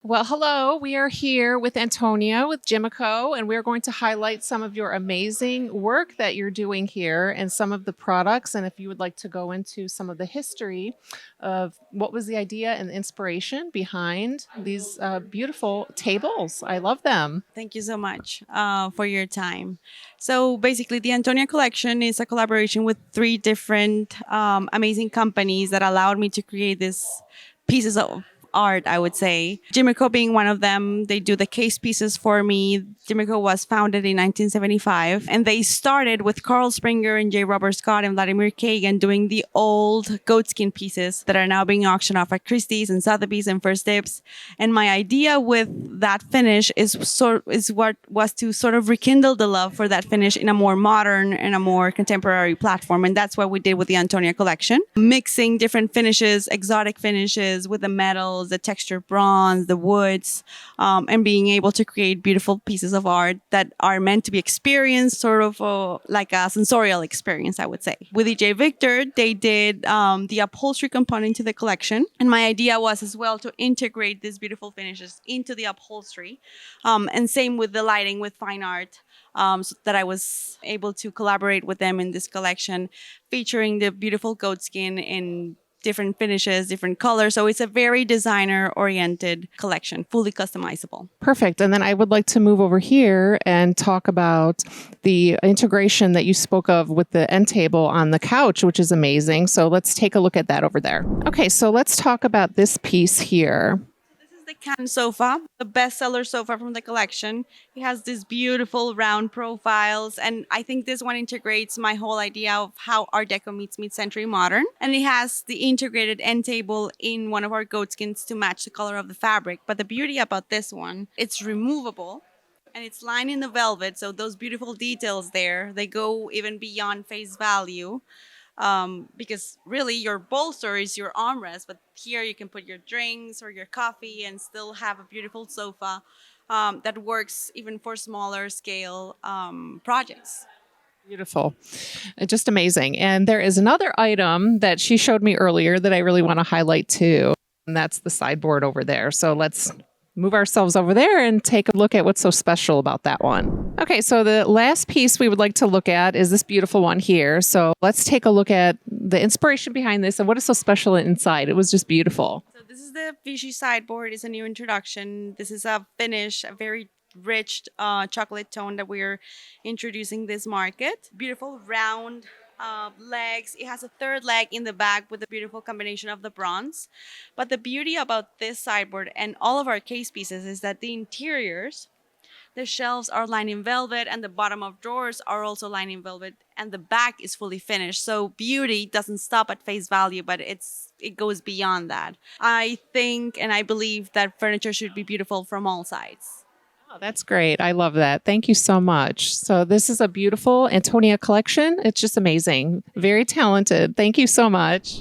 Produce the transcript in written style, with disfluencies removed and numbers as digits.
Well, hello. We are here with Antonia with Jimeco, and we're going to highlight some of your amazing work that you're doing here and some of the products. And if you would like to go into some of the history of what was the idea and the inspiration behind these beautiful tables. I love them. Thank you so much for your time. So basically, the Antonia collection is a collaboration with three different amazing companies that allowed me to create these pieces of art, I would say. Jimeco being one of them. They do the case pieces for me. Jimeco was founded in 1975, and they started with Carl Springer and J. Robert Scott and Vladimir Kagan doing the old goatskin pieces that are now being auctioned off at Christie's and Sotheby's and First Dips. And my idea with that finish is what was to sort of rekindle the love for that finish in a more modern and a more contemporary platform. And that's what we did with the Antonia collection, mixing different finishes, exotic finishes with the metals, the textured bronze, the woods, and being able to create beautiful pieces of art that are meant to be experienced, sort of like a sensorial experience, I would say. With EJ Victor, they did the upholstery component to the collection. And my idea was as well to integrate these beautiful finishes into the upholstery. And same with the lighting with Fine Art. So that I was able to collaborate with them in this collection, featuring the beautiful goatskin in different finishes, different colors. So it's a very designer-oriented collection, fully customizable. Perfect. And then I would like to move over here and talk about the integration that you spoke of with the end table on the couch, which is amazing. So let's take a look at that over there. Okay, so let's talk about this piece here. The can sofa, the bestseller sofa from the collection. It has these beautiful round profiles, and I think this one integrates my whole idea of how Art Deco meets mid-century modern. And it has the integrated end table in one of our goatskins to match the color of the fabric. But the beauty about this one, it's removable. And it's lined in the velvet, so those beautiful details there, they go even beyond face value. Because really your bolster is your armrest, but here you can put your drinks or your coffee and still have a beautiful sofa that works even for smaller scale projects. Beautiful. Just amazing. And there is another item that she showed me earlier that I really want to highlight too. And that's the sideboard over there. So let's move ourselves over there and take a look at what's so special about that one. Okay, so the last piece we would like to look at is this beautiful one here. So let's take a look at the inspiration behind this and what is so special inside. It was just beautiful. So this is the Fishi Sideboard. It's a new introduction. This is a finish, a very rich chocolate tone that we're introducing this market. Beautiful round legs. It has a third leg in the back with a beautiful combination of the bronze. But the beauty about this sideboard and all of our case pieces is that the interiors, the shelves are lined in velvet, and the bottom of drawers are also lined in velvet, and the back is fully finished. So beauty doesn't stop at face value, but it goes beyond that. I think and I believe that furniture should be beautiful from all sides. Oh, that's great. I love that. Thank you so much. So this is a beautiful Antonia collection. It's just amazing. Very talented. Thank you so much.